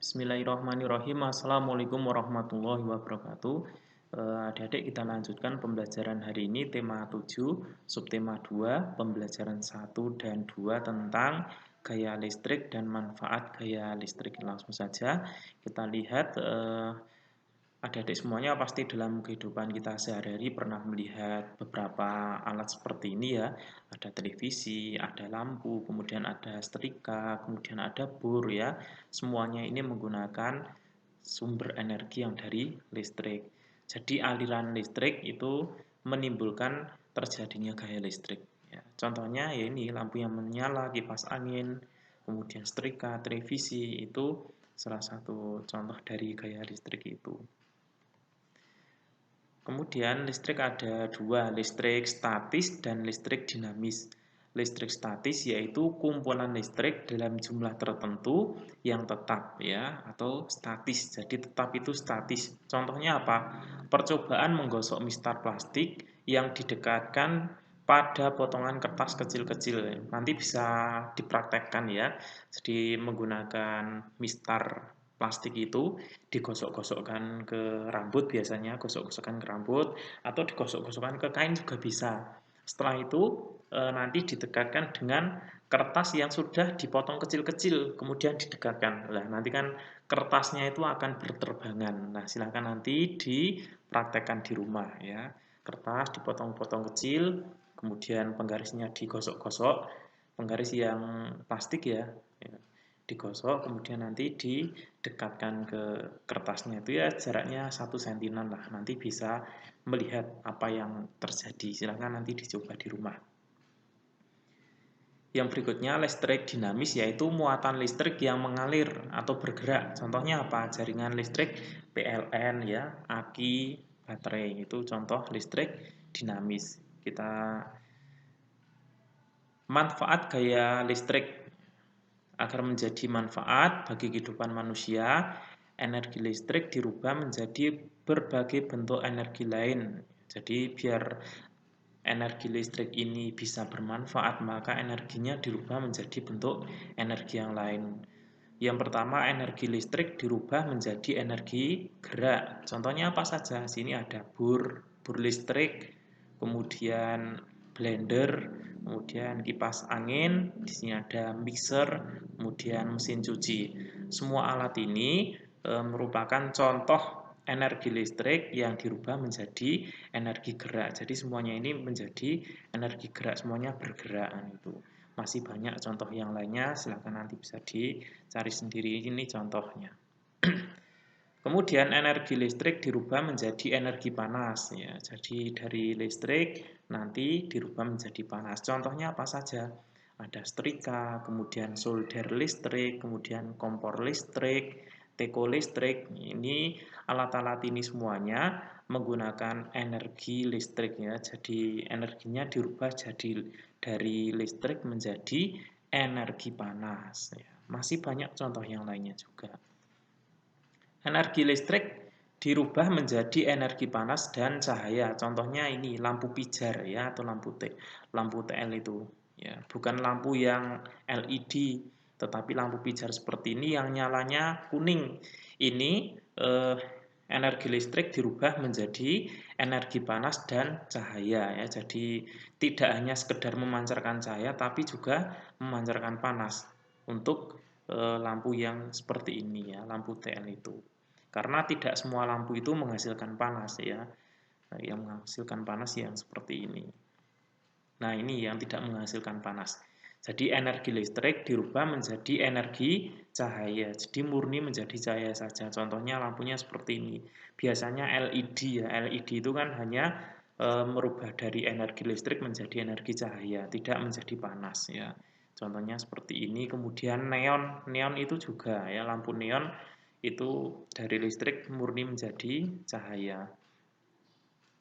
Bismillahirrahmanirrahim. Assalamualaikum warahmatullahi wabarakatuh. Adik-adik, kita lanjutkan pembelajaran hari ini tema 7, subtema 2, pembelajaran 1 dan 2 tentang gaya listrik dan manfaat gaya listrik. Langsung saja kita lihat, adik-adik semuanya pasti dalam kehidupan kita sehari-hari pernah melihat beberapa alat seperti ini ya. Ada televisi, ada lampu, kemudian ada setrika, kemudian ada bor ya. Semuanya ini menggunakan sumber energi yang dari listrik. Jadi aliran listrik itu menimbulkan terjadinya gaya listrik. Ya, contohnya ya ini lampu yang menyala, kipas angin, kemudian setrika, televisi itu salah satu contoh dari gaya listrik itu. Kemudian listrik ada dua, listrik statis dan listrik dinamis. Listrik statis yaitu kumpulan listrik dalam jumlah tertentu yang tetap ya, atau statis. Jadi tetap itu statis. Contohnya apa? Percobaan menggosok mistar plastik yang didekatkan pada potongan kertas kecil-kecil. Nanti bisa dipraktekkan ya. Jadi menggunakan mistar plastik itu digosok-gosokkan ke rambut, biasanya gosok-gosokkan ke rambut atau digosok-gosokkan ke kain juga bisa. Setelah itu nanti didekatkan dengan kertas yang sudah dipotong kecil-kecil, kemudian didekatkan. Nah, nanti kan kertasnya itu akan berterbangan. Nah, silakan nanti dipraktekkan di rumah ya. Kertas dipotong-potong kecil, kemudian penggarisnya digosok-gosok, penggaris yang plastik ya. Digosok, kemudian nanti didekatkan ke kertasnya itu ya jaraknya 1 cm lah. Nanti bisa melihat apa yang terjadi. Silahkan nanti dicoba di rumah. Yang berikutnya listrik dinamis, yaitu muatan listrik yang mengalir atau bergerak. Contohnya apa? Jaringan listrik PLN ya, aki, baterai. Itu contoh listrik dinamis. Kita manfaat gaya listrik. Agar menjadi manfaat bagi kehidupan manusia, energi listrik dirubah menjadi berbagai bentuk energi lain. Jadi biar energi listrik ini bisa bermanfaat, maka energinya dirubah menjadi bentuk energi yang lain. Yang pertama, energi listrik dirubah menjadi energi gerak. Contohnya apa saja? Sini ada bor listrik, kemudian blender, kemudian kipas angin, di sini ada mixer, kemudian mesin cuci. Semua alat ini merupakan contoh energi listrik yang dirubah menjadi energi gerak. Jadi semuanya ini menjadi energi gerak, semuanya bergerak itu. Masih banyak contoh yang lainnya, silahkan nanti bisa dicari sendiri, ini contohnya. Kemudian energi listrik dirubah menjadi energi panas ya. Jadi dari listrik nanti dirubah menjadi panas. Contohnya apa saja? Ada setrika, kemudian solder listrik, kemudian kompor listrik, teko listrik. Ini alat-alat ini semuanya menggunakan energi listrik ya. Jadi energinya dirubah jadi dari listrik menjadi energi panas ya. Masih banyak contoh yang lainnya juga. Energi listrik dirubah menjadi energi panas dan cahaya. Contohnya ini lampu pijar ya, atau lampu TL itu ya, bukan lampu yang LED, tetapi lampu pijar seperti ini yang nyalanya kuning. Ini energi listrik dirubah menjadi energi panas dan cahaya ya. Jadi tidak hanya sekedar memancarkan cahaya, tapi juga memancarkan panas untuk lampu yang seperti ini ya, lampu TL itu. Karena tidak semua lampu itu menghasilkan panas ya. Yang menghasilkan panas yang seperti ini. Nah, ini yang tidak menghasilkan panas. Jadi energi listrik dirubah menjadi energi cahaya. Jadi murni menjadi cahaya saja. Contohnya lampunya seperti ini. Biasanya LED ya. LED itu kan hanya merubah dari energi listrik menjadi energi cahaya, tidak menjadi panas ya. Contohnya seperti ini. Kemudian neon. Neon itu juga ya, lampu neon itu dari listrik murni menjadi cahaya.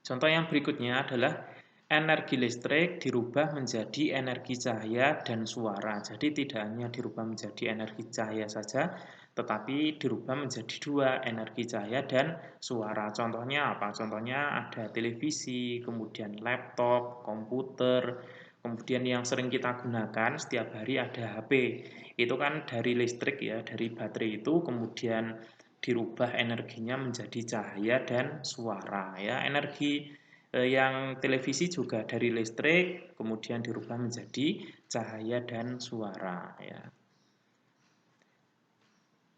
Contoh yang berikutnya adalah energi listrik dirubah menjadi energi cahaya dan suara. Jadi tidak hanya dirubah menjadi energi cahaya saja, tetapi dirubah menjadi dua, energi cahaya dan suara. Contohnya apa? Contohnya ada televisi, kemudian laptop, komputer, Kemudian yang sering kita gunakan setiap hari ada HP. Itu kan dari listrik ya, dari baterai itu kemudian dirubah energinya menjadi cahaya dan suara ya. Energi yang televisi juga dari listrik kemudian dirubah menjadi cahaya dan suara ya.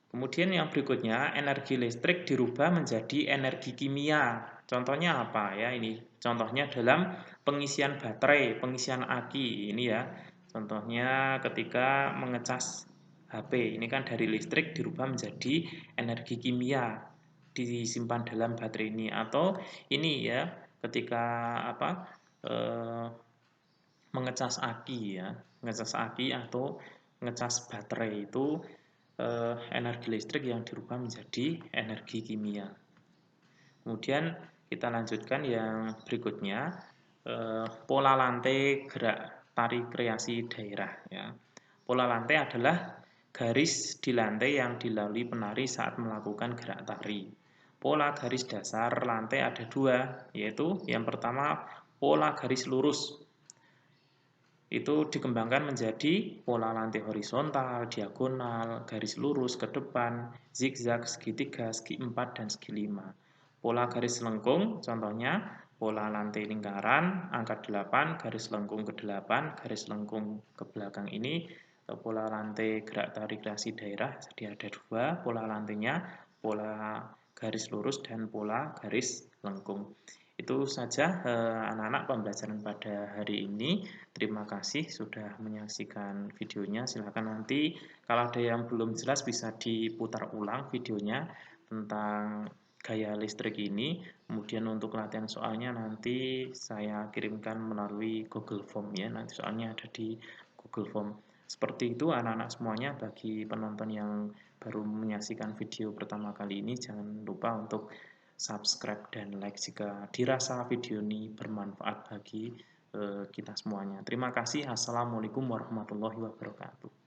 Kemudian yang berikutnya, energi listrik dirubah menjadi energi kimia. Contohnya apa ya ini? Contohnya dalam pengisian baterai, pengisian aki ini ya. Contohnya ketika mengecas HP, ini kan dari listrik dirubah menjadi energi kimia disimpan dalam baterai ini atau ini ya ketika apa mengecas aki ya, mengecas aki atau mengecas baterai itu energi listrik yang dirubah menjadi energi kimia. Kemudian kita lanjutkan yang berikutnya, pola lantai gerak tarik kreasi daerah. Ya. Pola lantai adalah garis di lantai yang dilalui penari saat melakukan gerak tari. Pola garis dasar lantai ada dua, yaitu yang pertama pola garis lurus. Itu dikembangkan menjadi pola lantai horizontal, diagonal, garis lurus ke depan, zigzag, segitiga, segi 4, dan segi 5. Pola garis lengkung, contohnya pola lantai lingkaran, angka 8, garis lengkung ke 8, garis lengkung ke belakang ini, pola lantai gerak tarik kreasi daerah, jadi ada dua pola lantainya, pola garis lurus dan pola garis lengkung. Itu saja anak-anak pembelajaran pada hari ini. Terima kasih sudah menyaksikan videonya. Silahkan nanti kalau ada yang belum jelas bisa diputar ulang videonya tentang gaya listrik ini. Kemudian untuk latihan soalnya nanti saya kirimkan melalui Google Form ya. Nanti soalnya ada di Google Form. Seperti itu anak-anak semuanya. Bagi penonton yang baru menyaksikan video pertama kali ini, jangan lupa untuk subscribe dan like jika dirasa video ini bermanfaat bagi kita semuanya. Terima kasih. Assalamualaikum warahmatullahi wabarakatuh.